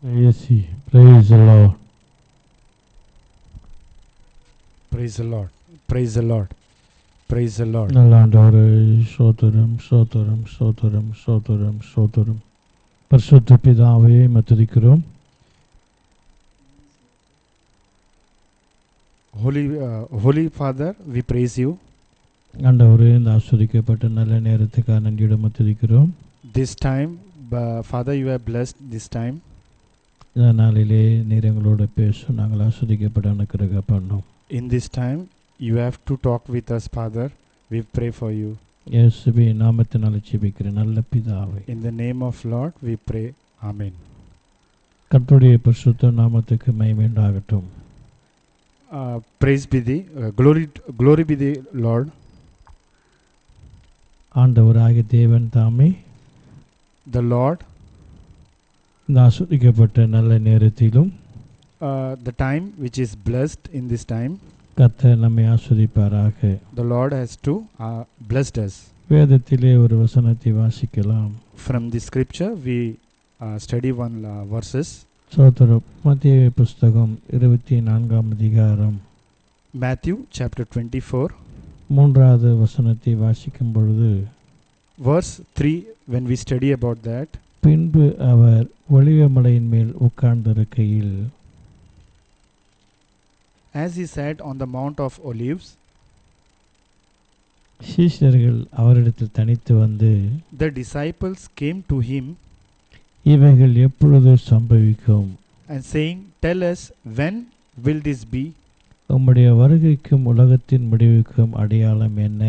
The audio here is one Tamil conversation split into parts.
Yes, praise the Lord. Praise the Lord. Praise the Lord. Praise the Lord. நல்லாண்டவரே சோதரம் சோதரம் சோதரம் சோதரம் சோதரம் பரிசுத்த பிதாவே மத்துதிக்கிறோம். Holy Father, we praise you. ஆண்டவரே இந்த ஆஸ்வதிக்கப்பட்ட நல்ல நேரத்துக்காக நன்றியோடு மத்துதிக்கிறோம். This time, Father, you have blessed this time. இந்த நாளிலே நீர் எங்களோட பேச நாங்கள் ஆஸ்வதிக்கப்பட அனுக்கிரக பண்ணோம். In this time, you have to talk with us, Father. We pray for you. இயேசுவே நாமத்தினாலே ஜெபிக்கிறேன் நல்ல பிதாவே. In the name of Lord, we pray. Amen. கர்த்தருடைய பரிசுத்த நாமத்துக்கு மகிமை உண்டாகட்டும். Praise be the glory be the Lord. ஆண்டவராகிய தேவன் தாமே the Lord, இந்த ஆஸ்வதிக்கப்பட்ட நல்ல நேரத்திலும் the time which is blessed in this time, கர்த்தர் நம்மை ஆஸ்வதிப்பாராக. the Lord has to blessed us. வேதத்திலே ஒரு வசனத்தை வாசிக்கலாம். From the scripture we study one verses. சோதரம் மத்தேயு புஸ்தகம் 24ஆம் அதிகாரம் Matthew chapter 24 மூன்றாவது வசனத்தை வாசிக்கும் பொழுது verse 3, when we study about that, பின்பு அவர் ஒலிவ மலையின் மேல் உட்கார்ந்திருக்கையில் as he sat on the Mount of Olives, சீஷர்கள் அவரிடத்தில் தனித்து வந்து the disciples came to him இவைகள் எப்பொழுது சம்பவிக்கும், and saying, tell us, when will this be, உம்முடைய வருகைக்கும் உலகத்தின் முடிவுக்கும் அடையாளம் என்ன,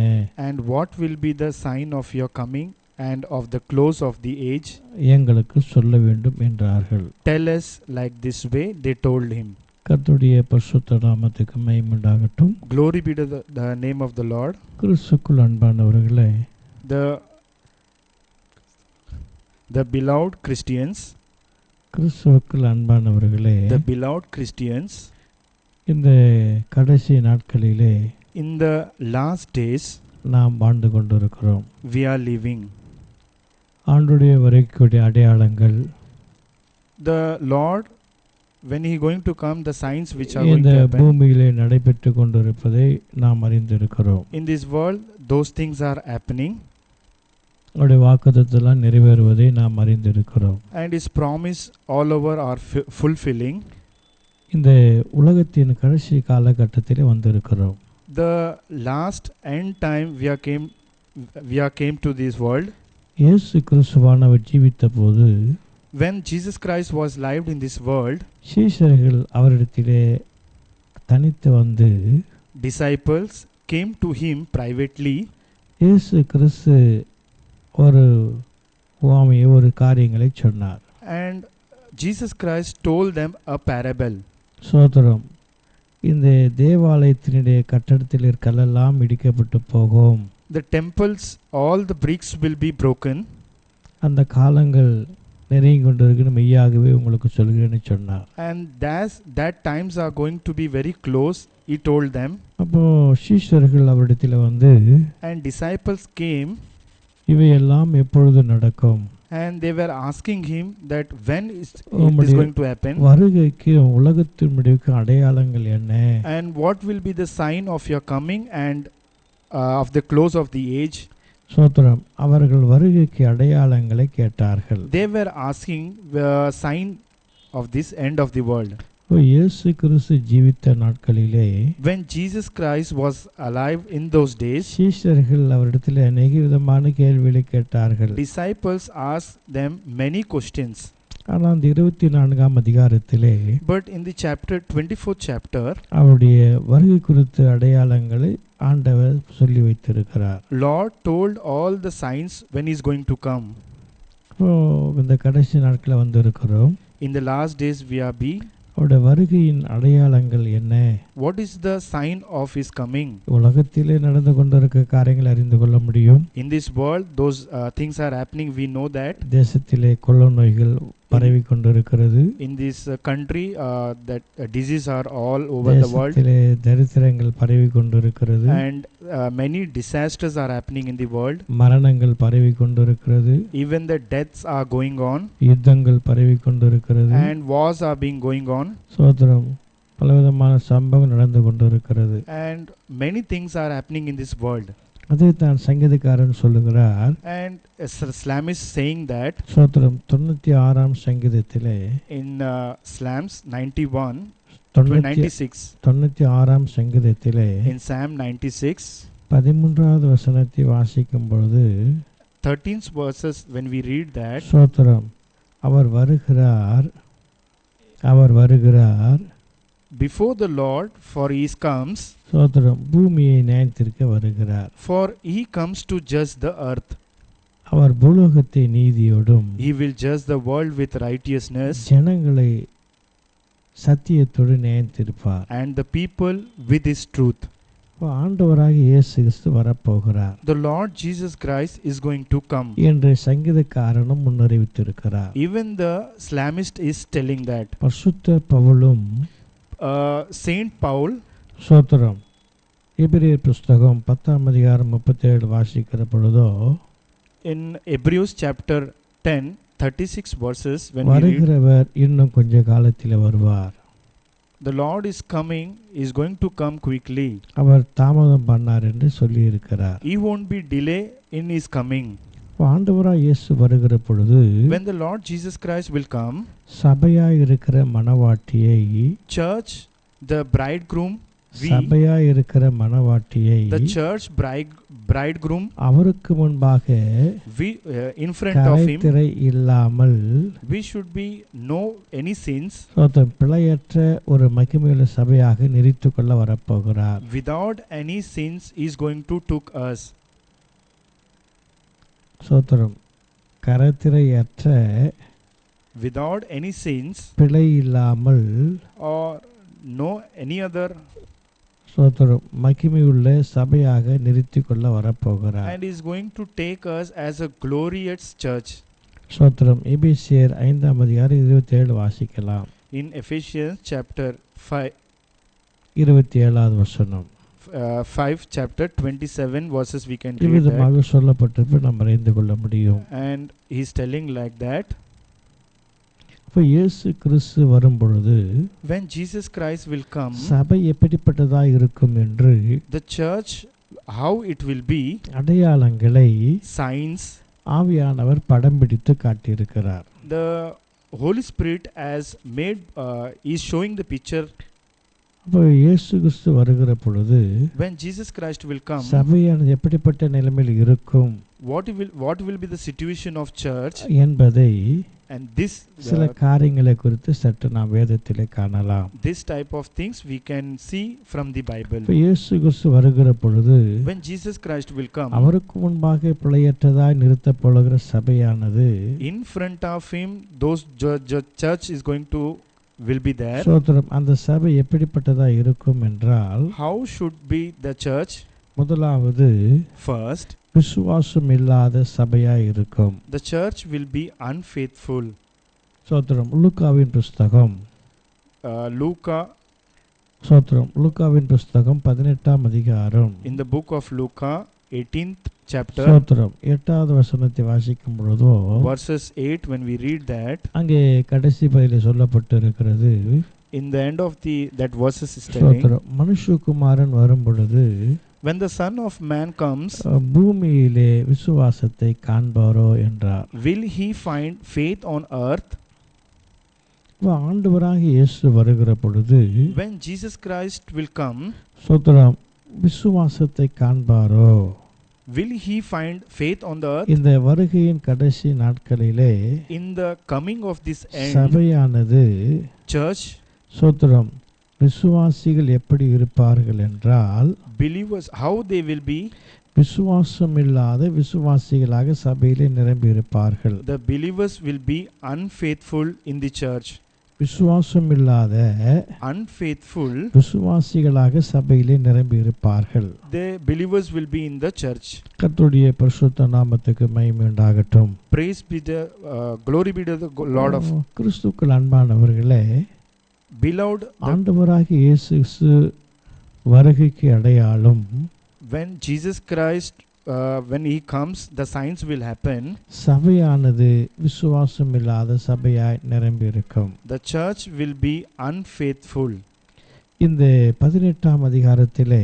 and what will be the sign of your coming and of the close of the age? எங்களுக்கு சொல்ல வேண்டும் என்றார்கள். Tell us like this way, they told him. கர்த்தருடைய பரிசுத்த நாமத்துக்கு மகிமை உண்டாகட்டும். Glory be to the name of the Lord. கிறிஸ்துவுக்குள் அன்பானவர்களே, the beloved Christians, கிறிஸ்துவுக்குள் அன்பானவர்களே, the beloved Christians, இந்த கடைசி நாட்களிலே in the last days நாம் வாழ்ந்து கொண்டிருக்கிறோம். we are living. ஆண்டுடைய வருகைக்குரிய அடையாளங்கள், The Lord, when he going to come, the signs which are going இந்த to happen பூமியிலே நடைபெற்று கொண்டிருப்பதை நாம் அறிந்திருக்கிறோம். in this world, those things are happening, அவருடைய வாக்குத்தத்தெல்லாம் நிறைவேறுவதை நாம் அறிந்திருக்கிறோம். and his promise all over are fulfilling. இந்த உலகத்தின் கடைசி காலகட்டத்திலே வந்திருக்கிறோம். The last end time we are came to this world. இயேசு கிறிஸ்துவானவர் ஜீவித்த போது When Jesus Christ was lived in this world, சீஷர்கள் அவரிடத்திலே தனித்து வந்து disciples came to him privately. இயேசு கிறிஸ்து ஒரு உவமையை, ஒரு காரியங்களை சொன்னார். And Jesus Christ told them a parable. சோதரம், இந்த தேவாலயத்தினுடைய கட்டடத்தில் கல்லெல்லாம் இடிக்கப்பட்டு போகும், The temples, all the bricks will be broken. அந்த காலங்கள் நெருங்கி கொண்டிருக்குன்னு மெய்யாகவே உங்களுக்கு சொல்கிறேன்னு சொன்னார். And that times are going to be very close, he told them. அப்போ சீஷர்கள் அவரிடத்தில் வந்து And disciples came இவையெல்லாம் எப்பொழுது நடக்கும், and they were asking him that when it is going to happen, வருகைக்கு உலகத்தின் முடிவுக்கு அடையாளங்கள் என்ன, and what will be the sign of your coming and of the close of the age. சோத்திரம், அவர்கள் வருகைக்கு அடையாளங்களை கேட்டார்கள். They were asking the sign of this end of the world. இயேசு கிறிஸ்து ஜீவித்த நாட்களிலே When Jesus Christ was alive in those days, சீஷர்கள் அவரிடத்தில் அநேக விதமான கேள்விகளை கேட்டார்கள். disciples asked them many questions. ஆனால் அந்த 24ஆம் அதிகாரத்திலே But in the 24th chapter, அவருடைய வருகை குறித்த அடையாளங்களை ஆண்டவர் சொல்லி வைத்திருக்கிறார். Lord told all the signs when he is going to come. இந்த கடைசி நாட்களில் வந்திருக்கிறோம். In the last days we are being. அவருடைய வருகையின் அடையாளங்கள் என்ன, What is the sign of his coming? உலகத்திலே நடந்து கொண்டிருக்க காரியங்களை அறிந்து கொள்ள முடியும். In this world, those things are happening, we know that. தேசத்திலே கொள்ளை நோய்கள் பரவி கொண்டிருக்கிறது. In this country, that diseases are all over the world. தேசத்திலே தரித்திரங்கள் பரவி கொண்டிருக்கிறது. And many disasters are happening in the world. மரணங்கள் பரவி கொண்டிருக்கிறது. Even the deaths are going on. யுத்தங்கள் பரவி கொண்டிருக்கிறது. And wars are being going on. சோதரம், பலவிதமான சம்பவம் நடந்து கொண்டிருக்கிறது. And many things are happening in this world. அதைத்தான் சங்கீதக்காரன் சொல்லுகிறார். And Psalmist saying that சோதரம் 96ஆம் சங்கீதத்திலே in Psalms 96 96ஆம் சங்கீதத்திலே in Psalm 96 13வது வசனத்தை வாசிக்கும் பொழுது 13th verses, when we read that, சோதரம், அவர் வருகிறார் before the Lord, for he comes, சோதரம், பூமியை நியாயத்திற்க வருகிறார். for he comes to judge the earth. Our பூலோகத்தை நீதியோடும் He will judge the world with righteousness, ஜனங்களை சத்தியத்தோடு நியாயத்திருப்பார். and the people with his truth. ஆண்டவராகிய இயேசு கிறிஸ்து வரப்போகிறார் The Lord Jesus Christ is going to come. என்று சங்கீதக்காரனும் முன்னறிவித்திருக்கிறார். Even the psalmist is telling that. பரிசுத்த பவுலும் Saint Paul, சோத்திரம், எபிரேயர் புஸ்தகம் 10ஆம் அதிகாரம் 37 வாசிக்கிற பொழுதோ, in Hebrews chapter 10, 36 verses, when we read, வருகிறவர் இன்னும் கொஞ்ச காலத்தில் வருவார், the Lord is coming, is going to come quickly. அவர் தாமதம் பண்ணார் என்று சொல்லி இருக்கிறார். He won't be delay in his coming. ஆண்டவராய் இயேசு வருகிற பொழுது, When the Lord Jesus Christ will come, சபையாய் இருக்கிற மணவாட்டியை, church, the bridegroom, சபையாய் இருக்கிற மணவாட்டியை, the church bridegroom, அவருக்கு முன்பாக we in front of him, கரைத்திரை இல்லாமல், we should be no any sins, சோத்திரம், பிழையற்ற ஒரு மகிமையுள்ள சபையாக நிறுத்திக் கொள்ள வரப்போகிறார். without any sins is going to took us. சோத்திரம், கரைத்திரையற்ற, without any sins, பிழை இல்லாமல், or no any other, சோத்திரம், மகிமையுள்ள சபையாக நிறுத்திக் கொள்ள வரப்போகிறார். and is going to take us as a glorious church. சோத்திரம், எபேசியர் 5ஆம் அதிகாரம் 27 வாசிக்கலாம். In Ephesians chapter 5, 27வது வசனம். 5 chapter 27 verses we can read that. இவ்விதமாக சொல்லப்பட்டிருப்ப நாம் அறிந்து கொள்ள முடியும். And he's telling like that. இப்போ இயேசு கிறிஸ்து வரும் பொழுது, When Jesus Christ will come, சபை எப்படிப்பட்டதா இருக்கும் என்று, the church, how it will be, அடையாளங்களை signs, ஆவியானவர் படம் பிடித்து காட்டியிருக்கிறார். the Holy Spirit has made, is showing the picture. அப்போ இயேசு கிறிஸ்து வருகிற பொழுது, When Jesus Christ will come, சபையானது எப்படிப்பட்ட நிலைமையில் இருக்கும், what will be the situation of church, என்பதை and this சில காரியங்களை குறித்து சற்று நாம் வேதத்திலே காணலாம். this type of things we can see from the Bible. இப்போ இயேசு கிறிஸ்து வருகிற பொழுது, When Jesus Christ will come, அவருக்கு முன்பாக பிழையற்றதாய் நிறுத்தப்படுகிற சபையானது, in front of him those church is going to will be there. சோத்திரம், அந்த சபை எப்படிப்பட்டதா இருக்கும் என்றால், How should be the church? முதலாவது, First, விசுவாசம் இல்லாத சபையாய் இருக்கும். the church will be unfaithful. சோத்திரம், லூக்காவின் புஸ்தகம், Luca, சோத்திரம், லூக்காவின் புஸ்தகம் 18ஆம் அதிகாரம், in the book of Luca 18th chapter, சோத்திரம், 8வது வசனத்தை வாசிக்கும் பொழுதோ, verses 8, when we read that, அங்கே கடைசி பகுதியில் சொல்லப்பட்டு இருக்கிறது, in the end of that verses is telling, சோத்திரம், மனுஷகுமாரன் வரும் பொழுது, when the Son of Man comes, பூமியிலே விசுவாசத்தை காண்பாரோ என்றார். will he find faith on earth? ஆண்டவராக இயேசு வருகிற பொழுது, When Jesus Christ will come, சோத்திரம், விசுவாசத்தை காண்பாரோ, will he find faith on the earth? இந்த வருகையின் கடைசி நாட்களிலே, In the coming of this end, சபையானது, church, சோத்திரம், விசுவாசிகள் எப்படி இருப்பார்கள் என்றால், believers, how they will be, விசுவாசம் இல்லாத விசுவாசிகளாக சபையிலே நிரம்பி இருப்பார்கள். the believers will be unfaithful in the church. விசுவாசம் இல்லாத Unfaithful, விசுவாசிகளாக சபையிலே நிரம்பி இருப்பார்கள். the believers will be in the church. கர்த்தருடைய பரிசுத்த நாமத்துக்கு மகிமை உண்டாகட்டும். Praise be the glory be to the Lord of கிறிஸ்துவுக்குள் அன்பானவர்களே, beloved. ஆண்டவராகிய இயேசு கிறிஸ்து வருகைக்கு அடையாளம், When Jesus Christ, when he comes, the signs will happen. சபையானது விசுவாசம் இல்லாத சபையாய் நிரம்பி இருக்கும். The church will be unfaithful. இந்த 18ஆம் அதிகாரத்திலே,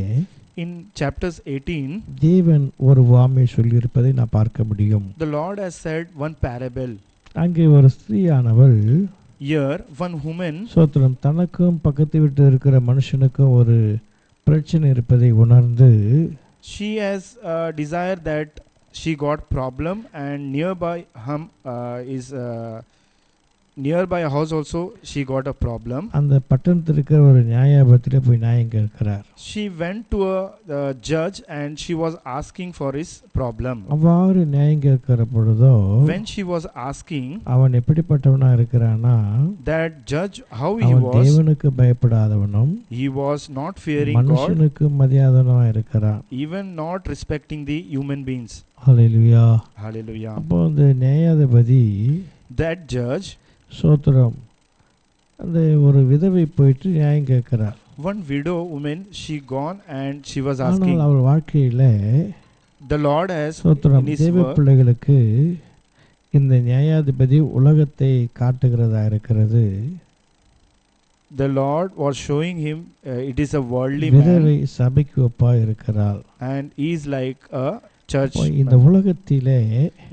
In chapters 18, தேவன் ஒரு உவமை சொல்லியிருப்பதை நான் பார்க்க முடியும். the Lord has said one parable. அங்கே ஒரு ஸ்திரீயானவள், Here, one woman, சோத்திரம், தனக்கும் பக்கத்து வீட்டில் இருக்கிற மனுஷனுக்கும் ஒரு பிரச்சனை இருப்பதை உணர்ந்து, she has a desire that she got problem and nearby him is nearby a house also she got a problem. அந்த பட்டணத்தில் இருக்கிற ஒரு நியாயாபத்திலே போய் நியாயம் கேட்கிறார். She went to a judge and she was asking for his problem. அவ்வாறு நியாயம் கேட்கிற பொழுதோ When she was asking, அவன் எப்படிப்பட்டவனா இருக்கிறானா, that judge how he அவன் was, தேவனுக்கு பயப்படாதவனும் he was not fearing God, மனுஷனுக்கு மதியாதவனா இருக்கிறான். even not respecting the human beings. Hallelujah. Hallelujah. அப்போ அந்த நியாயாதிபதி That judge, சோத்திரம், அந்த ஒரு விதவை போயிட்டு நியாயம் கேட்கிறார். one widow woman, she gone and she was ஆனால் asking. அவள் வாழ்க்கையில The Lord has சோத்திரம் in his தேவ word, பிள்ளைகளுக்கு இந்த நியாயாதிபதி உலகத்தை காட்டுகிறதா இருக்கிறது. the Lord was showing him it is a worldly விதவை man சபைக்கு ஒப்பா இருக்கிறாள். and he is like a church இந்த man. உலகத்திலே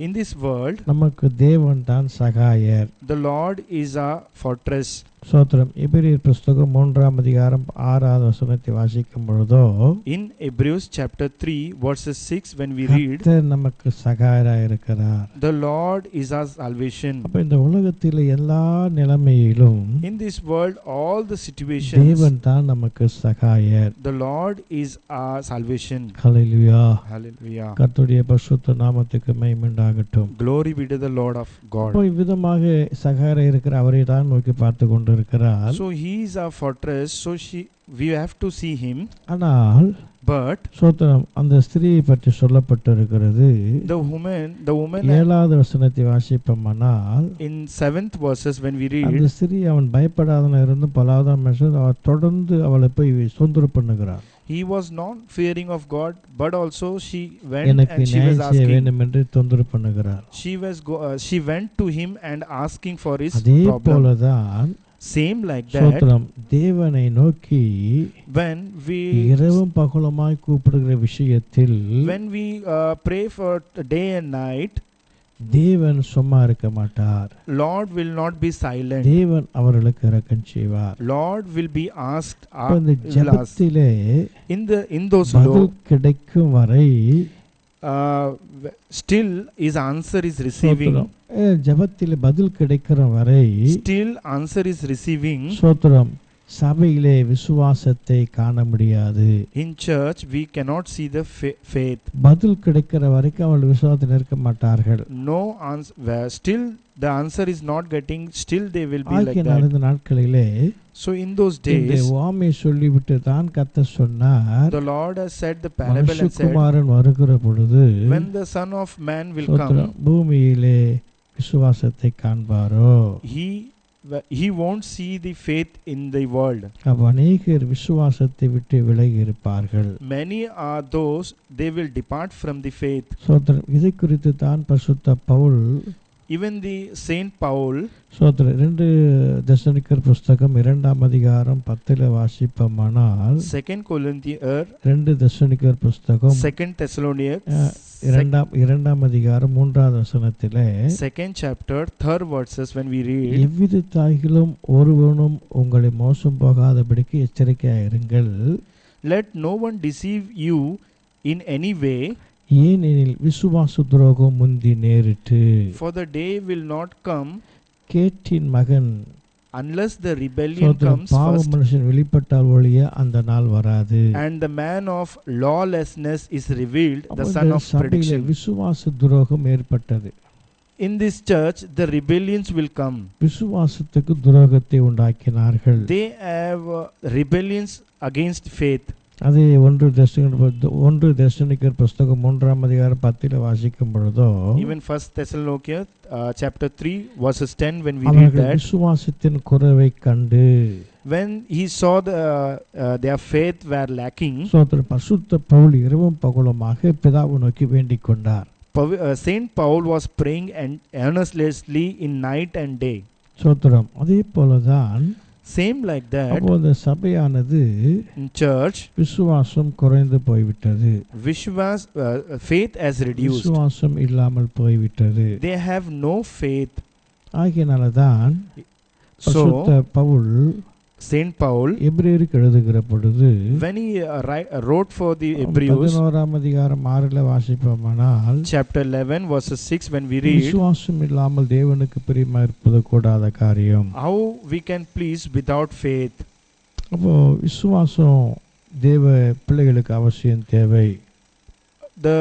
In this world, நமக்கு தேவன் தான் சகாயர். the Lord is a fortress. சோத்திரம். எபிரேயர் புஸ்தகம் 3ஆம் அதிகாரம் 6ஆவது வசனத்தை வாசிக்கும் பொழுதோ, In Hebrews chapter 3 verses 6, when we read, கர்த்தர் நமக்கு சகாயராய் இருக்கிறார். the Lord is our salvation. அப்ப இந்த உலகத்தில் எல்லா நிலைமையிலும் In this world, all the situations, தேவன் தான் நமக்கு சகாயர். the Lord is our salvation. Hallelujah. Hallelujah. கர்த்தருடைய பரிசுத்த நாமத்துக்கு மகிமை உண்டாகட்டும். Glory be to the Lord of God. அப்போ இவ்விதமாக சகாயராய் இருக்கிற அவரை தான் நோக்கி பார்த்து கொண்டிருக்கிறார். So he is our fortress, so we have to see him. ஆனால் But சோத்திரம், அந்த ஸ்திரியை பற்றி சொல்லப்பட்டிருக்கிறது. the woman 7வது வசனத்தை வாசிப்போமானால், in 7th verses when we அந்த read, ஸ்திரீ அவன் பயப்படாதவன் இருந்து பலாதாம் அவர் தொடர்ந்து அவளை போய் தொந்தரவு பண்ணுகிறார். he was not fearing of God, but also she went எனக்கு and she was நியாயம் செய்ய asking. வேண்டும் என்று தொந்தரவு பண்ணுகிறார். She went to him and asking for his அதே problem. போலதான் Same like that, சோத்திரம், தேவனை நோக்கி when we இரவும் பகலுமாய் கூப்பிடுகிற விஷயத்தில் pray for day and night, தேவன் சும்மா இருக்க மாட்டார். Lord will not be silent. தேவன் அவர்களுக்கு இரக்கம் செய்வார். Lord will be asked. அப்ப இந்த ஜெபத்திலே In those பதில் கிடைக்கும் வரை still his answer is receiving. ஜெபத்திலே பதில் கிடைக்கிற வரை Still answer is receiving. சோத்திரம், சபையிலே விசுவாசத்தை காண முடியாது. In church we cannot see the faith. பதில் கிடைக்கிற வரைக்கும் அவர்கள் விசுவாசத்தில் இருக்க மாட்டார்கள். No answer, still the answer is not getting, still they will be like that. இந்த நாட்களிலே So in those days, உவமை சொல்லிவிட்டு தான் கர்த்தர் சொன்னார், the Lord has said the parable and said, மனுஷகுமாரன் வருகிற பொழுது when the Son of Man will come, பூமியிலே விசுவாசத்தை காண்பாரோ, he won't see the faith in the world. அநேகர் விசுவாசத்தை விட்டு விலகி இருப்பார்கள். Many are those, they will depart from the faith. சோத்திரம், இதை குறித்து தான் பரிசுத்த Pavul, Even the Saint Paul, சோத்திரம், 2 தெசலோனிக்கர் புஸ்தகம் 2ஆம் அதிகாரம் 10 வாசிப்போமானால், 2 Corinthians, 2 தெசலோனிக்கர் புஸ்தகம் 2 Thessalonians, 2ஆம் அதிகாரம் 3வது வசனத்திலே, 2nd chapter 3rd verses when we read, எவ்விதத்தாகிலும் ஒருவனும் உங்களை மோசம் போகாதபடிக்கு எச்சரிக்கையாயிருங்கள். Let no one deceive you in any way, ஏனெனில் விசுவாச துரோகம் முந்தி நேரிட்டு, for the day will not come கேட்டின் மகன், unless the rebellion comes பாவ first, மனுஷன் வெளிப்பட்டால் ஒழிய அந்த நாள் வராது. and the man of lawlessness is revealed, the son of perdition. விசுவாச துரோகம் ஏற்பட்டது. In this church the rebellions will come. விசுவாசத்துக்கு துரோகத்தை உண்டாக்கினார்கள். They have rebellions against faith. அதே 1 தெசலோனிக்கர் புஸ்தகம் 3ஆம் அதிகாரம் 10 வாசிக்கும் பொழுதோ, even 1 Thessalonians chapter 3 verses 10 when we read that, விசுவாசத்தின் குறைவை கண்டு, when he saw their faith were lacking, சோத்திரம், பரிசுத்த பவுல் இரவும் பகலுமாக பிதாவை நோக்கி வேண்டிக் கொண்டார். Saint Paul was praying and earnestly in night and day. சோத்திரம், அதே போலதான் Same like that, அப்போ அந்த சபையானது in church விசுவாசம் குறைந்து போய்விட்டது. faith has reduced. விசுவாசம் இல்லாமல் போய்விட்டது. They have no faith. ஆகையினால தான் பரிசுத்த பவுல் Saint Paul, எபிரேயருக்கு எழுதுகிற பொழுது when he wrote for the Hebrews, 11ஆம் அதிகாரம் 6ல வாசிப்போமானால், chapter 11 verses 6, when we read விசுவாசம் இல்லாமல் தேவனுக்கு பிரியமா இருப்பது கூடாத காரியம். how we can please without faith. அப்போ விசுவாசம் தேவ பிள்ளைகளுக்கு அவசியம் தேவை. The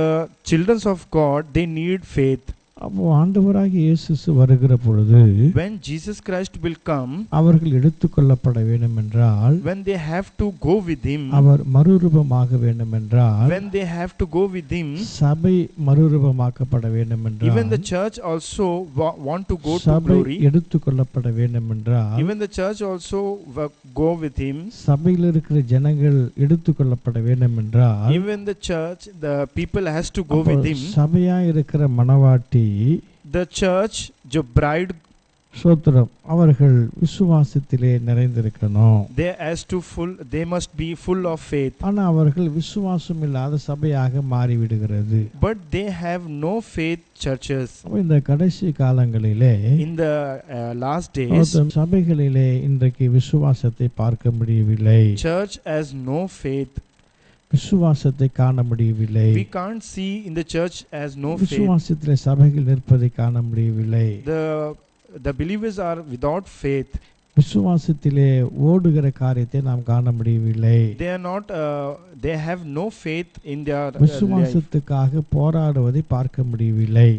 children of God, they need faith. அப்போ ஆண்டவராகிய இயேசு வருகிற பொழுது, When Jesus Christ will come, அவர்கள் எடுத்துக்கொள்ளப்பட வேண்டும் என்றால், when they have to go with him, அவர் மறுரூபமாக வேண்டும் என்றால், when they have to go with him, சபை மறுரூபமாக்கப்பட வேண்டும் என்றால், even the church also want to go to சபை glory, எடுத்துக்கொள்ளப்பட வேண்டும் என்றால், even the church also go with him, சபையில் இருக்கிற ஜனங்கள் எடுத்துக்கொள்ளப்பட வேண்டும் என்றால், even the church, the people has to go with him, சபையா இருக்கிற மணவாட்டி, the church, the bride, சோத்திரம், அவர்கள் விசுவாசத்திலே நிறைந்திருக்கணும். they must be full of faith. ஆனா அவர்கள் விசுவாசம் இல்லாத சபையாக மாறிவிடுகிறது. But they have no faith churches. இந்த கடைசி காலங்களிலே, in the last days, சபைகளிலே இன்றைக்கு விசுவாசத்தை பார்க்க முடியவில்லை. church has no faith. விசுவாசத்தை காண முடியவில்லை. We can't see in the church as no faith. விசுவாசத்திலே சபைகள் நிற்பதை காண முடியவில்லை. The believers are without faith. விசுவாசத்திலே ஓடுகிற காரியத்தை நாம் காண முடியவில்லை. They are not they have no faith in their விசுவாசத்துக்காக போராடுவதை பார்க்க முடியவில்லை.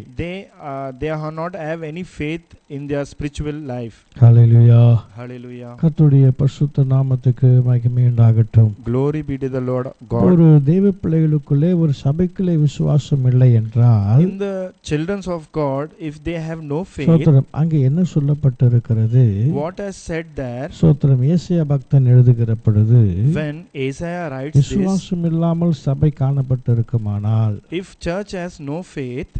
they are not have any faith in their spiritual life. Hallelujah, hallelujah. கர்த்தருடைய பரிசுத்த நாமத்துக்கு மகிமை உண்டாகட்டும். Glory be to the Lord God. ஒரு தேவ பிள்ளைகளுக்குள்ளே, ஒரு சபைக்குள்ளே விசுவாசம் இல்லை என்றால், in the children of God, if they have no faith, சோத்திரம், அங்கே என்ன சொல்லப்பட்டிருக்கிறது? what has said there? சோத்திரம், ஏசாயா பக்தன் எழுதுகிற பொழுது, when Isaiah writes this, விசுவாசம் இல்லாமல் சபை காணப்பட்டிருக்குமானால், if church has no faith,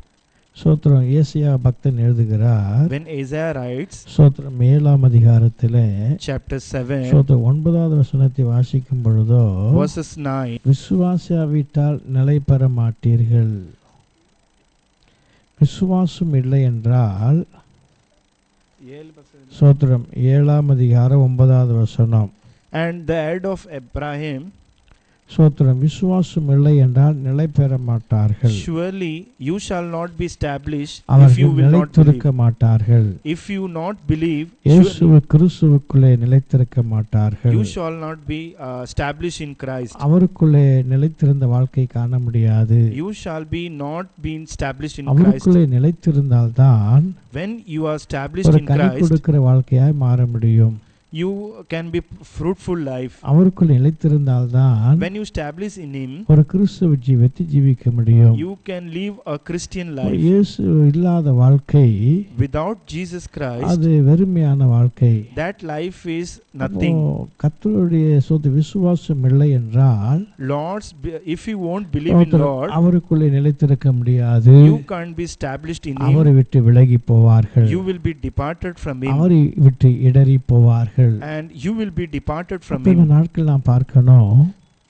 சோத்திரம், ஏசாயா பக்தன் எழுதுகிறார், when Isaiah writes, சோத்திரம் 7ஆம் அதிகாரத்திலே chapter 7, சோத்திரம் 9வது வசனத்தை வாசிக்கும் பொழுதோ, verses 9, விசுவாசாவிட்டால் நிலை பெற மாட்டீர்கள். விசுவாசம் இல்லை என்றால், சோத்திரம் 7ஆம் அதிகாரம் 9வது வசனம், and the head of Abraham, சோத்திரம், விசுவாசம் இல்லை என்றால் நிலை பெற மாட்டார்கள். surely you shall not be established if you அவர்கள் will not நிலைத்திருக்க believe. மாட்டார்கள். If you not believe, இயேசு கிறிஸ்துவுக்குள்ளே நிலைத்திருக்க மாட்டார்கள். you shall not be established in Christ. அவருக்குள்ளே நிலைத்திருந்த வாழ்க்கை காண முடியாது. You shall be not being established in Christ. அவருக்குள்ளே நிலைத்திருந்தால்தான் When you are established ஒரு in கனி Christ, கொடுக்கிற வாழ்க்கையாய் மாற முடியும். you can be fruitful life. அவருக்குள் நிலைத்திருந்தால்தான் When you establish in him, ஒரு கிறிஸ்துவ ஜீவித்தை ஜீவிக்க முடியும். you can live a Christian life. இயேசு இல்லாத வாழ்க்கை, Without Jesus Christ, அது வெறுமையான வாழ்க்கை. that life is nothing. கர்த்தருடைய சொந்த விசுவாசம் இல்லை என்றால், Lord's, if you won't believe in Lord, அவருக்குள்ளே நிலைத்திருக்க முடியாது. you can't be established in him. அவரை விட்டு விலகி போவார்கள். You will be departed from him. அவரை விட்டு இடறி போவார்கள். And you will be departed from இந்த him. நாட்கள் நாம் பார்க்கணும்,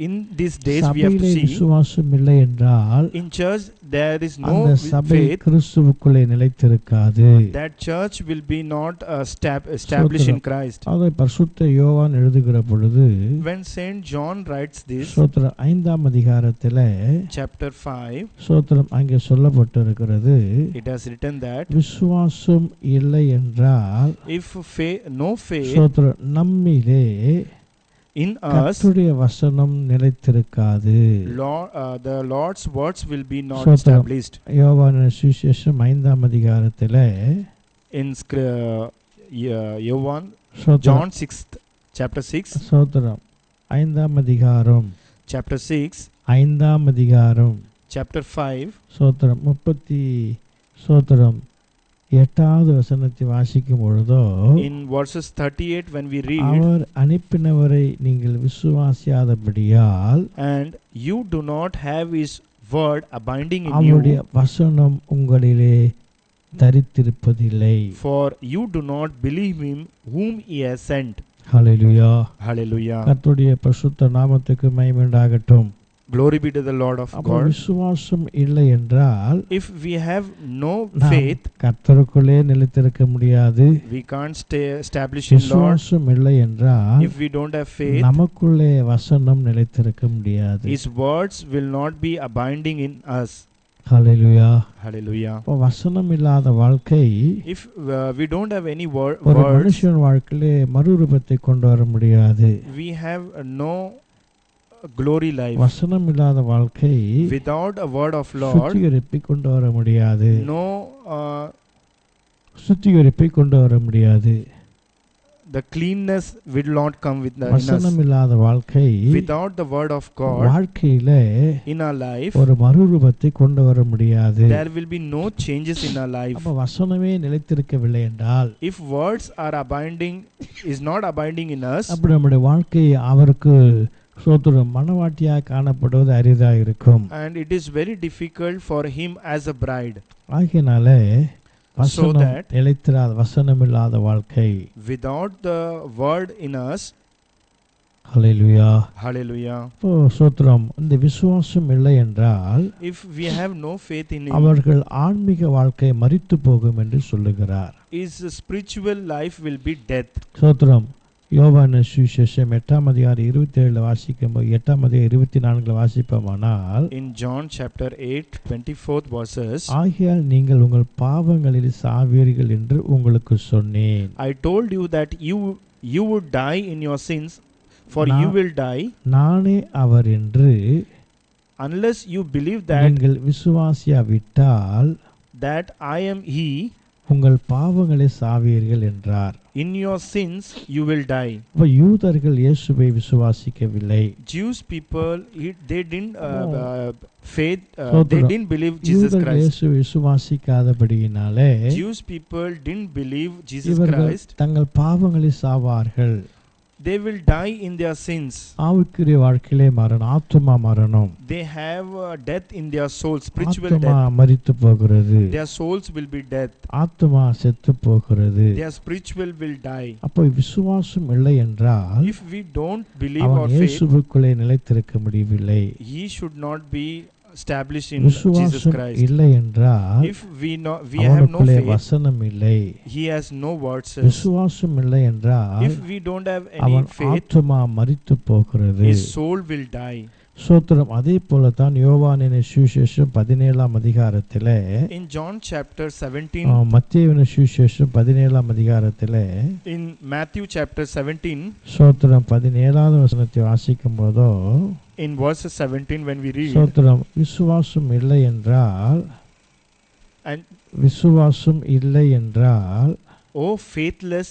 In these days we have to சபையிலே see, விசுவாசம் இல்லை என்றால், in church there is no அந்த சபை faith. கிறிஸ்துவுக்குள்ளே நிலைத்திருக்காது. That church will be not established in Christ. அதை பரிசுத்த யோவான் எழுதுகிற பொழுது, When Saint John writes this, சோத்திரம் 5ஆம் அதிகாரத்திலே, chapter 5, சோத்திரம் அங்கே சொல்லப்பட்டிருக்கிறது, it has written that விசுவாசம் இல்லை என்றால், if no faith சோத்திரம் நம்மிலே in us, கர்த்தருடைய வசனம் நிலைத்திருக்காது. the Lord's words will be not சோத்திரம். established. யோவானின் சுவிசேஷம் 5ஆம் அதிகாரத்திலே, In Yohan, சோத்திரம், John 6th, chapter 6, சோத்திரம் 5ஆம் அதிகாரம், chapter 6, 5ஆம் அதிகாரம், chapter 5, சோத்திரம் 8வது வசனத்தை வாசிக்கும் பொழுதோ, in verses 38 when we read, அவர் அனுப்பினவரை நீங்கள் விசுவாசியாதபடியால், and you do not have his word abiding in அவருடைய you, வசனம் உங்களிலே தரித்திருப்பதில்லை. for you do not believe him whom he has sent. Hallelujah, Hallelujah. கர்த்தருடைய பரிசுத்த நாமத்துக்கு மகிமை உண்டாகட்டும். Glory be to the Lord of அப்போ God. விசுவாசம் இல்லை என்றால் If we have no நாம் faith, கர்த்தருக்குள்ளே நிலைத்திருக்க முடியாது. we can't stay established in Lord. விசுவாசம் இல்லை என்றால் If we don't have faith, நமக்குள்ளே வசனம் நிலைத்திருக்க முடியாது. His words will not be abiding in us. Hallelujah. Hallelujah. அப்போ வசனம் இல்லாத வாழ்க்கை If we don't have any ஒரு words, மனுஷன் வாழ்க்கையிலே மறுரூபத்தை கொண்டு வர முடியாது. we have no glory life. வசனம் இல்லாத வாழ்க்கை Without a word of Lord, சுத்திகரிப்பை கொண்டு வர முடியாது. no சுத்திகரிப்பை கொண்டு வர முடியாது. the cleanness will not come with in us. வசனம் இல்லாத வாழ்க்கை Without the word of God வாழ்க்கையிலே in our life, ஒரு மறுரூபத்தை கொண்டு வர முடியாது. there will be no changes in our life. அப்ப வசனமே நிலைத்திருக்கவில்லை என்றால் If words are abiding, is not abiding in us, அப்படி நம்முடைய வாழ்க்கை அவருக்கு சோத்திரம் மனவாட்டியாக காணப்படுவது அரிதாக இருக்கும். and it is very difficult for him as a bride. ஆகையினாலே வசனம் that நிலைத்திராத வசனம் இல்லாத வாழ்க்கை. Without the word in us, hallelujah. hallelujah. இப்போ சோத்திரம் இந்த விசுவாசம் இல்லை என்றால் If we have no faith in him, அவர்கள் ஆன்மீக வாழ்க்கை மரித்து போகும் என்று சொல்லுகிறார். his spiritual life will be death. சோத்திரம் யோவான் சுவிசேஷம் 8ஆம் அதிகாரம் 27 வாசிக்கும்போது 8ஆம் அதிகாரம் 24 வாசிப்போமானால் In John chapter 8 24th verses, ஆகையால் நீங்கள் உங்கள் பாவங்களில் சாவீர்கள் என்று உங்களுக்கு சொன்னேன். I told you that you would die in your sins, for you will die நானே அவர் என்று unless you believe that நீங்கள் விசுவாசியாவிட்டால் that I am he. உங்கள் பாவங்களை சாவீர்கள் என்றார். In your sins you will die. அப்ப யூதர்கள் இயேசுவை விசுவாசிக்கவில்லை. Jews people, they didn't faith, they சோத்திரம். didn't believe Jesus யூதர்கள் Christ. இயேசுவை விசுவாசிக்காதபடியினாலே Jews people didn't believe Jesus இவர்கள் Christ. தங்கள் பாவங்களை சாவார்கள். They will die in their sins. ஆவிக்குரிய வாழ்க்கையிலே மரணம், ஆத்துமா மரணம். They have death in their soul, spiritual ஆத்துமா death. மரித்து போகிறது. Their souls will be death. ஆத்துமா செத்து போகிறது. Their spiritual will die. அப்போ விசுவாசம் இல்லை என்றால் If we don't believe or அவன் faith, இயேசுவுக்குள்ளே நிலைத்திருக்க முடியவில்லை. he should not be established in Jesus விசுவாசம் Christ. இல்லை என்றால் If we have no அவனுக்குள்ளே faith, வசனம் இல்லை. he has no words. விசுவாசம் இல்லை என்றால் If we don't have any அவன் faith, ஆத்துமா மரித்து போகிறது. his soul will die. சோத்திரம். அதே போலதான் யோவானின் சுவிசேஷம் 17ஆம் அதிகாரத்திலே In John chapter 17, மத்தேயுவின் சுவிசேஷம் 17ஆம் அதிகாரத்திலே in Matthew chapter 17, சோத்திரம் 17வது வசனத்தை வாசிக்கும் போதோ in verses 17 when we read, சோத்திரம் விசுவாசம் இல்லை என்றால் and விசுவாசம் இல்லை என்றால் oh faithless,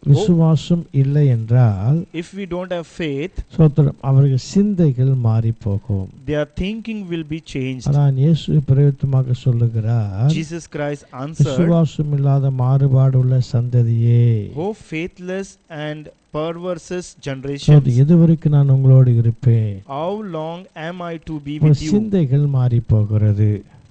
விசுவாசம் இல்லை என்றால் if we don't have faith, சோத்திரம் அவர்கள் சிந்தைகள் மாறி போகும். their thinking will be changed. ஆனால் இயேசு பிரயோஜனமாக சொல்லுகிறார், Jesus Christ answered, விசுவாசம் இல்லாத மாறுபாடு உள்ள சந்ததியே, oh faithless and perverse சோதி generation, எதுவரைக்கும் நான் உங்களோடு இருப்பேன். how long am I to be உங்கள் with you? சிந்தைகள் மாறி போகிறது.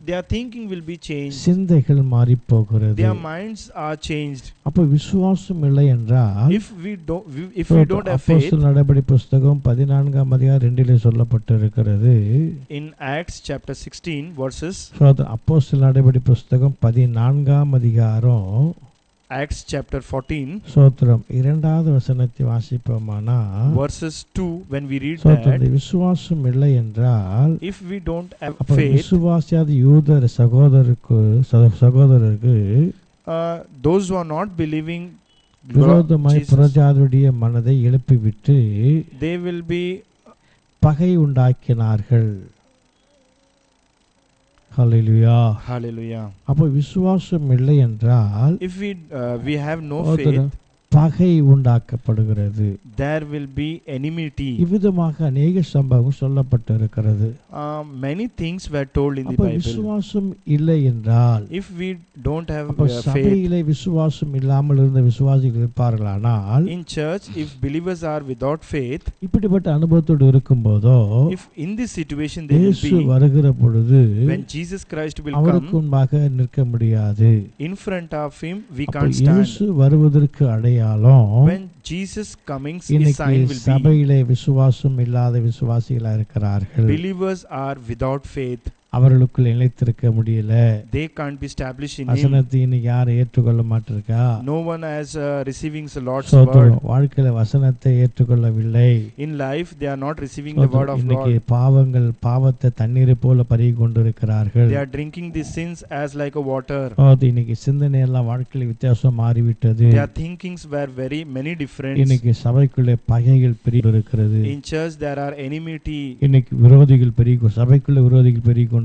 Their thinking will be changed. சிந்தைகள் மாறி போகிறது. Their minds are changed. அப்ப விசுவாசம் இல்லை என்றால் If we don't have faith, அப்போஸ்தலர் நடபடி புத்தகம் 14ஆம் அதிகாரம் 2லே சொல்லப்பட்டிருக்கிறது. in Acts chapter 16 verses, அப்போஸ்தலர் நடபடி புத்தகம் 14ஆம் அதிகாரம் Acts chapter 14 சோத்திரம் 2வது வசனத்தை வாசிப்போமானா verses 2, when we read சோத்திரம் that, விசுவாசம் இல்லை என்றால் if we don't have அப்ப faith, விசுவாசியாத யூதர் சகோதரருக்கு those who are not believing விரோதமாய் Jesus, புறஜாதியுடைய மனதை எழுப்பிவிட்டு they will be பகை உண்டாக்கினார்கள். ஹல்லேலூயா. hallelujah. அப்போ விசுவாசம் இல்லை என்றால் If we have no சகோதரர், faith, பகை உண்டாக்கப்படுகிறது. there will be enmity. இவ்விதமாக அநேக சம்பவம் சொல்லப்பட்டிருக்கிறது. Many things were told in the அப்போ Bible. விசுவாசம் இல்லை என்றால் If we don't have அப்போ faith சபையிலே விசுவாசம் இல்லாமல் இருந்த விசுவாசிகள் இருப்பார்களானால் in church, if believers are without faith, இப்படிப்பட்ட அனுபவத்தோடு இருக்கும்போதோ if in this situation they will இயேசு be, வருகிற பொழுது when Jesus Christ will அவருக்கு come முன்பாக நிற்க முடியாது. in front of him, we அப்போ can't stand. இயேசு வருவதற்கு அடையாளம் அடையாளம் When Jesus comings, his இன்னைக்கு sign will be சபையிலே விசுவாசம் இல்லாத விசுவாசிகளா இருக்கிறார்கள். believers are without faith. அவர்களுக்குள் நிலைத்திருக்க முடியல. They can't be established in him. வசனத்தை இன்னைக்கு யாரும் ஏற்றுக்கொள்ள மாட்டிருக்கா. No one has receiving the Lord's சோத்திரம். word. வாழ்க்கையில வசனத்தை ஏற்றுக்கொள்ளவில்லை. In life, they are not receiving the word of இன்னைக்கு God. பாவத்தை தண்ணீரை போல பருகி கொண்டிருக்கிறார்கள். They are drinking the sins as like a water. இன்னைக்கு சிந்தனை எல்லாம் வாழ்க்கையில வித்தியாசம் மாறிவிட்டது. Their thinkings were very many different. இன்னைக்கு சபைக்குள்ளே பகைகள் பெருகி இருக்கிறது. In church there are enmity. இன்னைக்கு விரோதிகள் பெருகி சபைக்குள்ள விரோதிகள் பெருகி கொண்டிருக்கிறார்கள்.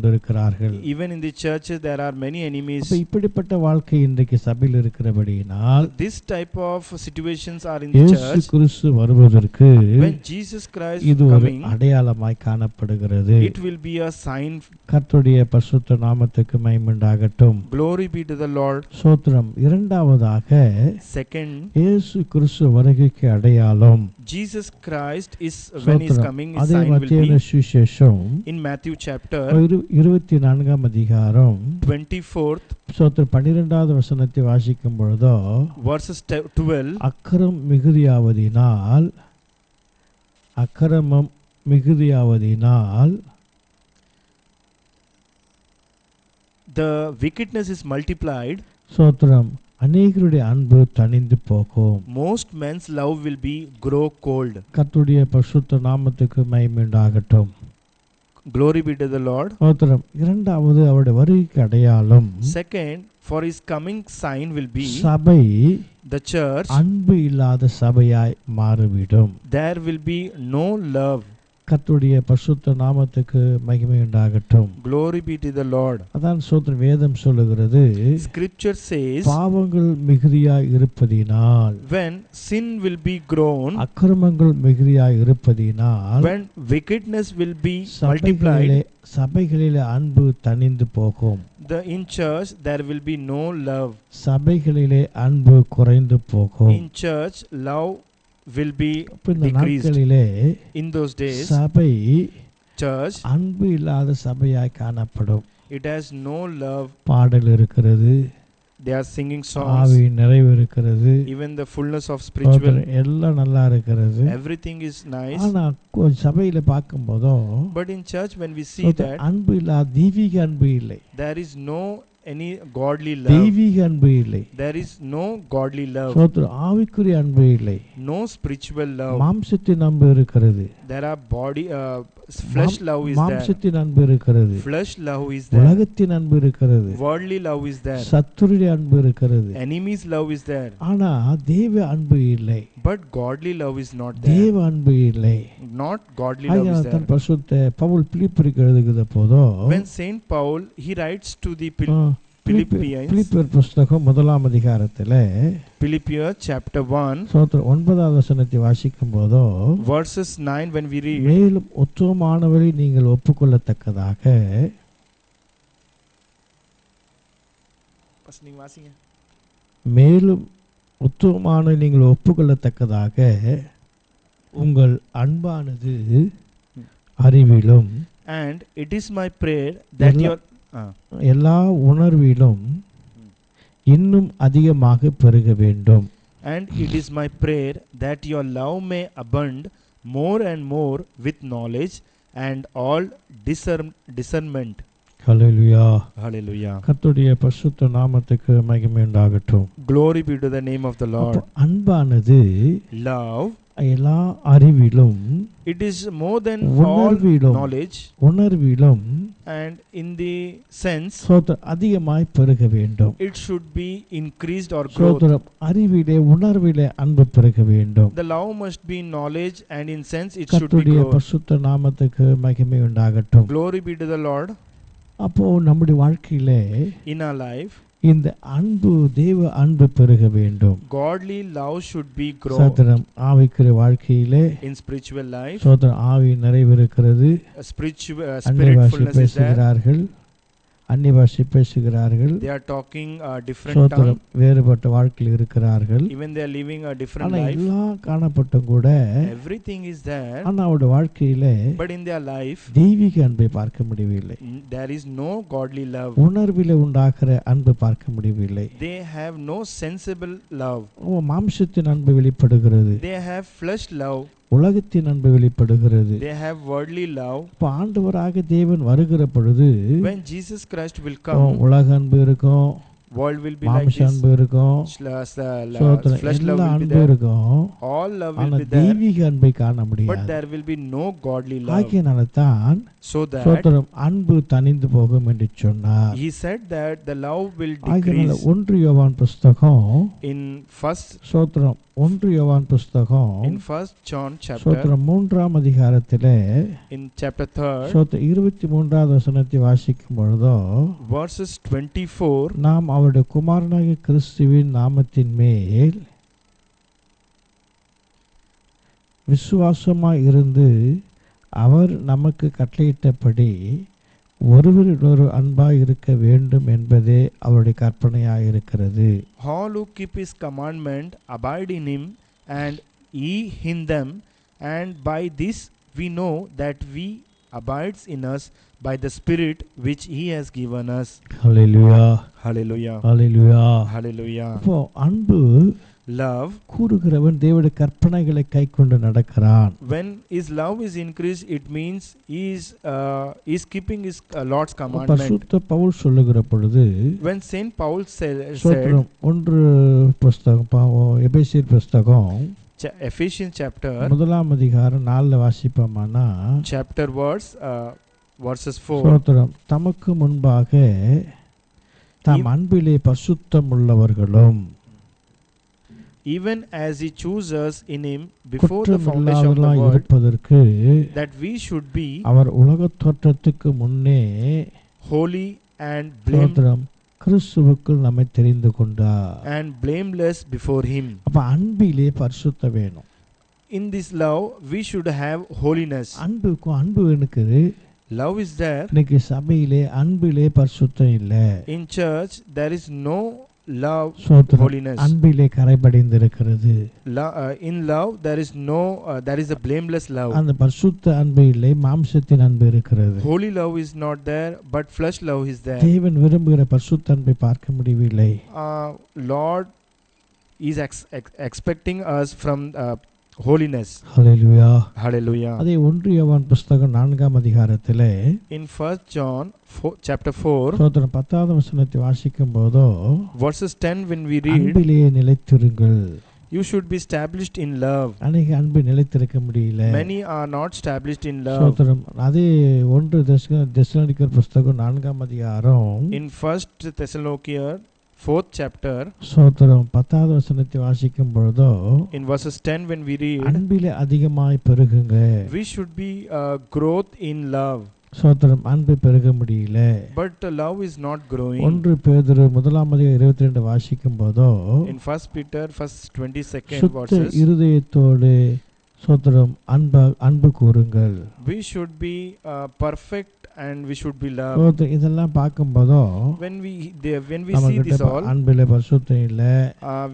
Even in the churches there are many enemies. அப்ப இப்படிப்பட்ட வாழ்க்கை இன்றைக்கு சபையில் இருக்கிறபடியினால் This type of situations are in the இயேசு church. கிறிஸ்து வருவதற்கு When Jesus Christ இது ஒரு coming, அடையாளமாய் காணப்படுகிறது. it will be a sign. கர்த்தருடைய பரிசுத்த நாமத்துக்கு மகிமை உண்டாகட்டும். Glory be to the Lord. ஸ்தோத்திரம். இரண்டாவதாக Second, இயேசு கிறிஸ்து வருகைக்கு அடையாளம் Jesus Christ is when he is coming, his அதே sign will மத்தேயு be சுவிசேஷம் in Matthew chapter 24ஆம் அதிகாரம் 24th ஸ்தோத்திரம் 12வது வசனத்தை வாசிக்கும் பொழுதோ verses 12, அக்கிரமம் மிகுதியாவதினால் the wickedness is multiplied. ஸ்தோத்திரம். அநேகருடைய அன்பு தணிந்து போகும். Most men's love will be grow cold. கர்த்தருடைய பரிசுத்த நாமத்துக்கு மகிமை உண்டாகட்டும். Glory be to the Lord. ஸ்தோத்திரம். இரண்டாவது அவருடைய வருகைக்கு அடையாளம். Second, for his coming sign will be சபை the church. அன்பு இல்லாத சபையாய் மாறிவிடும். There will be no love. கர்த்தருடைய பரிசுத்த நாமத்துக்கு மகிமை உண்டாகட்டும். Glory be to the Lord. அதான் ஸ்தோத்திரம். வேதம் சொல்லுகிறது, Scripture says, பாவங்கள் மிகுதியாய் இருப்பதினால், when sin will be grown, அக்கிரமங்கள் மிகுதியாய் இருப்பதினால், when wickedness will be multiplied, சபைகளிலே அன்பு தணிந்து போகும். in church there will be no love. சபைகளிலே அன்பு குறைந்து போகும். In church love will be இந்த decreased. நாட்களிலே In those days, சபை church, அன்பு இல்லாத சபையாய் காணப்படும். it has no love. பாடல் இருக்கிறது, They are singing songs, ஆவி நிறைவு இருக்கிறது, even the fullness of spiritual, எல்லாம் நல்லா இருக்கிறது. everything is nice. ஆனா சபையில பார்க்கும்போதோ But in church when we see that அன்பு இல்லாத தெய்வீக அன்பு இல்லை. there is no any godly love, தெய்வீக அன்பு இல்லை. there is no godly love, ஆவிக்குரிய அன்பு இல்லை. no spiritual love. மாம்சத்தின் அன்பு இருக்கிறது. There are body flesh love is there. மாம்சத்தின் அன்பு இருக்கிறது. Flesh love is there. உலகத்தின் அன்பு இருக்கிறது. Worldly love is there. சத்துருடைய அன்பு இருக்கிறது. Enemies love is there. ஆனா தேவ அன்பு இல்லை. But godly love is not there. தேவ அன்பு இல்லை. Not godly love is there. பரிசுத்த பவுல் பிலிப்பியருக்கு எழுதுகிற போதோ, when Saint Paul he writes to the Philippians, பிலிப்பியர் புத்தகம் 1ஆம் அதிகாரத்திலே Philippians chapter 1 9வது வசனத்தை வாசிக்கும் போதோ, verses 9 when we read, மேலும் உத்தமமானவரை நீங்கள் ஒப்புக்கொள்ளத்தக்கதாக, மேலும் உத்தமமான நீங்கள் ஒப்புக்கொள்ளத்தக்கதாக உங்கள் அன்பானது அறிவிலும், and it is my prayer that your எல்லா உணர்விலும் இன்னும் அதிகமாக பெருக வேண்டும். and it is my prayer that your love may abound more and more with knowledge and all discernment. Hallelujah. Hallelujah. கர்த்தருடைய பரிசுத்த நாமத்துக்கு மகிமை உண்டாகட்டும். Glory be to the name of the Lord. அன்பானது love, எல்லா அறிவிலும், it is more than all knowledge, உணர்விலும், and in the sense அதிகமாய் பெருக வேண்டும். it should be increased or growth. அறிவிலே உணர்விலே அன்பு பெருக வேண்டும். The love must be in knowledge and in sense it should be கர்த்தருடைய growth. பரிசுத்த நாமத்துக்கு மகிமை உண்டாகட்டும். Glory be to the Lord. அப்போ நம்முடைய வாழ்க்கையிலே in our life இந்த அன்பு தேவ அன்பு பெருக வேண்டும். Godly love should be grow. சோதரம் ஆவிக்குரிய வாழ்க்கையிலே in spiritual life சோதரம் ஆவி நிறைவு இருக்கிறது. spiritfulness is there. அந்நிய பாஷை பேசுகிறார்கள், they are talking a different சோத்திரம் tongue, வேறுபட்ட வாழ்க்கையில் இருக்கிறார்கள். even they are living a different ஆனா life. எல்லாம் காணப்பட்டும் கூட Everything is there, ஆனா அவருடைய வாழ்க்கையில but in their life தெய்வீக அன்பை பார்க்க முடியவில்லை, there is no godly love. உணர்வில உண்டாகிற அன்பு பார்க்க முடியவில்லை. They have no sensible love. மாம்சத்தின் அன்பு வெளிப்படுகிறது, They have flesh love. உலகத்தின் அன்பு வெளிப்படுகிறது. They have worldly love. இப்ப ஆண்டவராக தேவன் வருகிற பொழுது When Jesus Christ will come, உலக அன்பு இருக்கும், world will be like மாம்ச this. அன்பு இருக்கும், Sotram, flesh love எல்லா will be அன்பு there. இருக்கும். All love ஆனா will be there, தெய்வீக அன்பை காண but முடியாது. there will be no godly love. ஆகையினால தான் So that சோத்திரம் அன்பு தணிந்து போகும் என்று சொன்னார். he said that the love will ஆகையினால decrease. 1 யோவான் புஸ்தகம் In first சோத்திரம் 1 யோவான் புஸ்தகம் in first John chapter, சோத்திரம் 3ஆம் அதிகாரத்திலே in chapter 3 சோத்திரம் 23வது வசனத்தை வாசிக்கும் பொழுதோ verses 24, நாம் அவருடைய குமாரனாகிய கிறிஸ்துவின் நாமத்தின் மேல் விசுவாசமாய் இருந்து அவர் நமக்கு கட்டளையிட்டபடி ஒருவரிடொரு அன்பாய் இருக்க வேண்டும் என்பதே அவருடைய கற்பனையாய் இருக்கிறது. all who keep his commandment abide in him, and he in them, and by this we know that we abides in us by the Spirit which he has given us. Hallelujah, Hallelujah. Hallelujah. Hallelujah. அப்போ அன்பு Love, கூறுகிறவன் தேவனுடைய கற்பனைகளை கைக்கொண்டு நடக்கிறான். when his love is increased, it means he is keeping his Lord's commandment. பரிசுத்த பவுல் சொல்லுகிற பொழுது When Saint Paul said சோத்திரம் 1 புஸ்தகம் எபேசியர் புஸ்தகம் Ephesians chapter 1ஆம் அதிகாரம் 4ல வாசிப்போமானா chapter verses 4, சோத்திரம் தமக்கு முன்பாக தாம் அன்பிலே பரிசுத்தம் உள்ளவர்களும் even as he chose us in him before the foundation of the குற்றமில்லாதவர்களாய் world, இருப்பதற்கு that we should be அவர் உலகத் தோற்றத்துக்கு முன்னே holy and சோத்திரம் கிறிஸ்துவுக்குள் நம்மை தெரிந்து கொண்டார். blameless before him. அப்ப அன்பிலே பரிசுத்தம் வேணும். In this love we should have holiness. அன்பு இருக்குது. Love is there. இன்னைக்கு சபையிலே அன்பிலே பரிசுத்தம் இல்ல. In church there is no love, சோத்திரம் holiness. அன்பிலே கரைபடிந்திருக்கிறது. In love there is a blameless love. அந்த பரிசுத்த அன்பு இல்லை, மாம்சத்தின் அன்பு இருக்கிறது. Holy love is not there, but flesh love is there. தேவன் விரும்புகிற பரிசுத்த அன்பை பார்க்க முடியவில்லை. Lord is expecting us from holiness. Hallelujah. Hallelujah. அதே 1 யோவான் புஸ்தகம் 4ஆம் அதிகாரத்திலே In first John chapter 4 சோத்திரம் 10வது வசனத்தை வாசிக்கும் போதோ verses 10, when we read, அன்பிலே நிலைத்திருங்கள். you should be established in love. அநேக அன்பு நிலைத்திருக்க முடியல. Many are not established in love. சோத்திரம் அதே 1 தெசலோனிக்கர் புஸ்தகம் 4ஆம் அதிகாரம் In first Thessalonians 4th chapter, சோத்திரம் 10வது வசனத்தை வாசிக்கும் பொழுதோ in verses 10, when we read, அன்பிலே அதிகமாய் பெருகுங்க. we should be growth in love. சோத்திரம் அன்பு பெருக முடியல. But love is not growing. 1 பேதுரு 1ஆம் அதிகாரம் 22 வாசிக்கும் போதோ In first Peter first 22nd சுத்த verses, இருதயத்தோடு சோத்திரம் அன்பு கூறுங்கள். we should be perfect and we should be loved. சோத்திரம் இதெல்லாம் பார்க்கும் போதோ When we see this all, அன்பிலே பரிசுத்தம் இல்ல,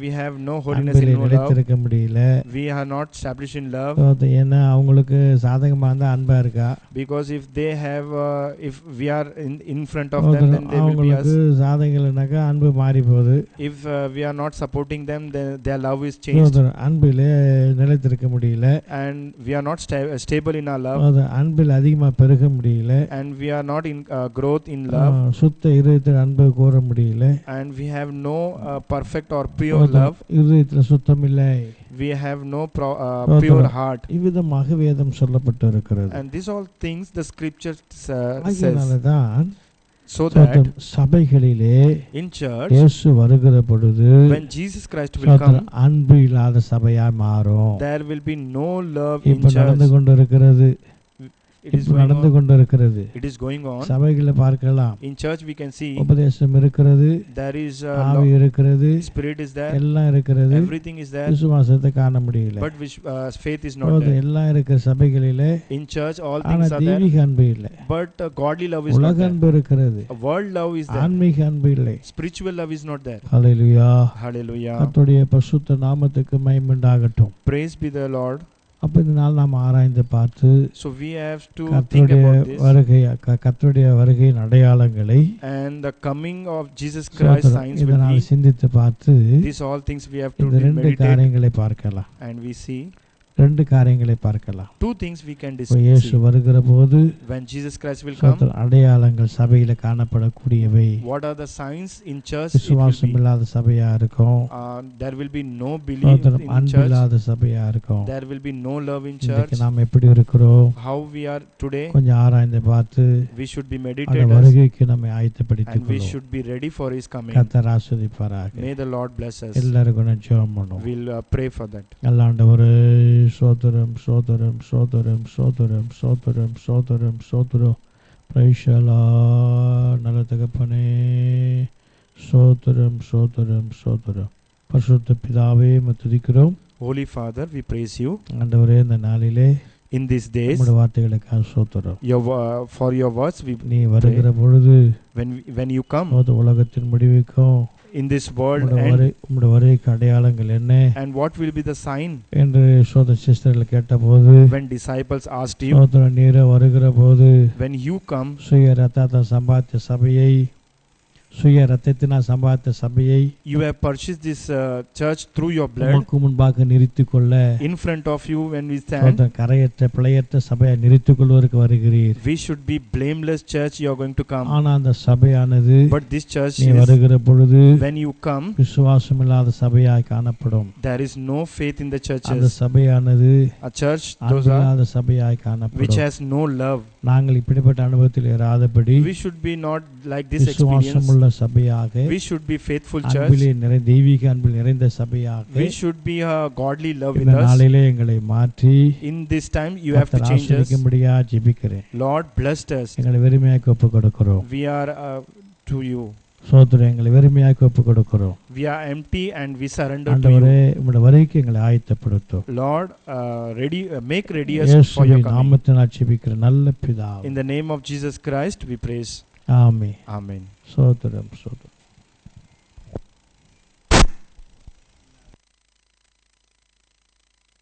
we have no holiness அன்பிலே in no love. நிலைத்திருக்க முடியல. We are not established in love. சோத்திரம் ஏன்னா அவங்களுக்கு சாதகமா இருந்தா அன்பா இருக்கா, Because if they have if we are in front of them, then they will be us. அவங்களுக்கு சாதகங்கள்னாக்கா அன்பு மாறி போகுது. If we are not supporting them, then their love is changed. சோத்திரம் அன்பிலே நிலைத்திருக்க முடியல. And we are not stable in our love. சோத்திரம் அன்பில் அதிகமா பெருக முடியல. And we are not in growth in love. சுத்த இருதயத்தில் அன்பு கூற முடியல. And we have no perfect or pure love. இருதயத்தில் சுத்தம் இல்லை. We have no pure heart. இவ்விதமாக வேதம் சொல்லப்பட்டு இருக்கிறது. And these all things the scripture says. அதனாலதான் So that சபைகளிலே in church, இயேசு வருகிற பொழுது when Jesus Christ will come, அன்பு இல்லாத சபையா மாறும். there will be no love in இப்ப நடந்து church. கொண்டிருக்கிறது. it is இப்போ going நடந்து on. கொண்டிருக்கிறது. It is going on. சபைகளை பார்க்கலாம். In church we can see உபதேசம் இருக்கிறது, there is ஆவி இருக்கிறது, spirit is there, எல்லாம் இருக்கிறது. everything is there, விசுவாசத்தை காண முடியல. but which faith is not there. எல்லாம் இருக்கிற சபைகளிலே In church all ஆனா things are there, தெய்வீக அன்பு இல்லை. but godly love is not உலக there. அன்பு இருக்கிறது, World love is there, ஆன்மீக அன்பு இல்லை. spiritual love is not there. Hallelujah. Hallelujah. கர்த்தருடைய பரிசுத்த நாமத்துக்கு மகிமை உண்டாகட்டும். Praise be the Lord. அப்ப இந்த நாள் நாம் ஆராய்ந்து பார்த்து So we have to think கர்த்தருடைய about this, கர்த்தருடைய வருகையின் அடையாளங்களை and the coming of Jesus Christ signs இந்த will நாள் be. சிந்தித்து பார்த்து These all things we have to இந்த ரெண்டு meditate, காரியங்களை பார்க்கலாம். and we see ரெண்டு காரியங்களை பார்க்கலாம். two things we can இப்போ இயேசு see. வருகிற போது When Jesus Christ will come, அடையாளங்கள் சபையில காணப்படக்கூடியவை. what are the signs in church? It will விசுவாசம் be, இல்லாத சபையா இருக்கும், there will be no belief in அன்பு church, இல்லாத சபையா இருக்கும். there will be no love in church. இன்னைக்கு நாம் எப்படி இருக்கிறோம் How we are today, கொஞ்சம் ஆராய்ந்து பார்த்து we should be அந்த meditators, வருகைக்கு நம்மை ஆயத்தப்படுத்திக் and we கொள்வோம். should be ready for His coming. கர்த்தர் ஆசீர்வதிப்பாராக. May the Lord bless us. எல்லாருக்கும் நான் ஜெபம் பண்ணுவோம். We'll pray for that. ஆண்டவரே, ஸ்தோத்திரம் ஸ்தோத்திரம் ஸ்தோத்திரம் ஸ்தோத்திரம் ஸ்தோத்திரம் ஸ்தோத்திரம் ஸ்தோத்திரம். Praise the Lord. நல்ல தகப்பனே, ஸ்தோத்திரம் ஸ்தோத்திரம் ஸ்தோத்திரம். பரிசுத்த பிதாவே, உம்மை துதிக்கிறோம். Holy Father, we praise you ஆண்டவரே, இந்த நாளிலே in these days. உம்முடைய வார்த்தைகளுக்காக ஸ்தோத்திரம். For your words we நீ வருகிற பொழுது when you come உலகத்தின் முடிவுக்கும் in this world, உம்முடைய வருகைக்கு அடையாளங்கள் என்ன and what will be the sign என்று சோதர சிஸ்டர்கள் கேட்டபோது, when disciples asked you, சோதர நீர வருகிற போது when you come, சுய ரத்தத்தால் சம்பாதித்த சபையை, சுய ரத்தத்தினால் சம்பாதித்த சபையை you have purchased this church through your blood. உமக்கு முன்பாக நிறுத்திக் கொள்ள, In front of you when we stand, சோதர கரையற்ற பிழையற்ற சபையை நிறுத்திக் கொள்வதற்கு வருகிறீர். we should be blameless church. You are going to come, ஆனா அந்த சபையானது but this church நீ is, வருகிற பொழுது when you come, விசுவாசம் இல்லாத சபையாய் காணப்படும். there is no faith in the அந்த churches. சபையானது A church those are அன்பில்லாத சபையாய் which காணப்படும். has no love. நாங்கள் இப்படிப்பட்ட அனுபவத்தில் இராதபடி We should be not like this விசுவாசம் experience. உள்ள சபையாக, We should be faithful church. அன்பிலே தெய்வீக அன்பில் நிறைந்த சபையாக We should be a godly love in இந்த us. நாளிலே எங்களை மாற்றி In this time you have to கர்த்தர் change us. ஆசீர்வதிக்கும்படியா ஜெபிக்கிறேன். Lord blessed us. எங்களை வெறுமையாக்கி ஒப்புக் கொடுக்கிறோம். We are to you. சோதரே, எங்களை வெறுமையாக்கி ஒப்புக் கொடுக்கிறோம். We are empty and we surrender to ஆண்டவரே, you. உம்முடைய வருகைக்கு எங்களை ஆயத்தப்படுத்தும். Lord, make ready us for இயேசுவின் your coming. நாமத்தினால் ஜெபிக்கிற நல்ல பிதாவே. In the name of Jesus Christ we praise. Amen. Amen. சோதரம் சோதரம்.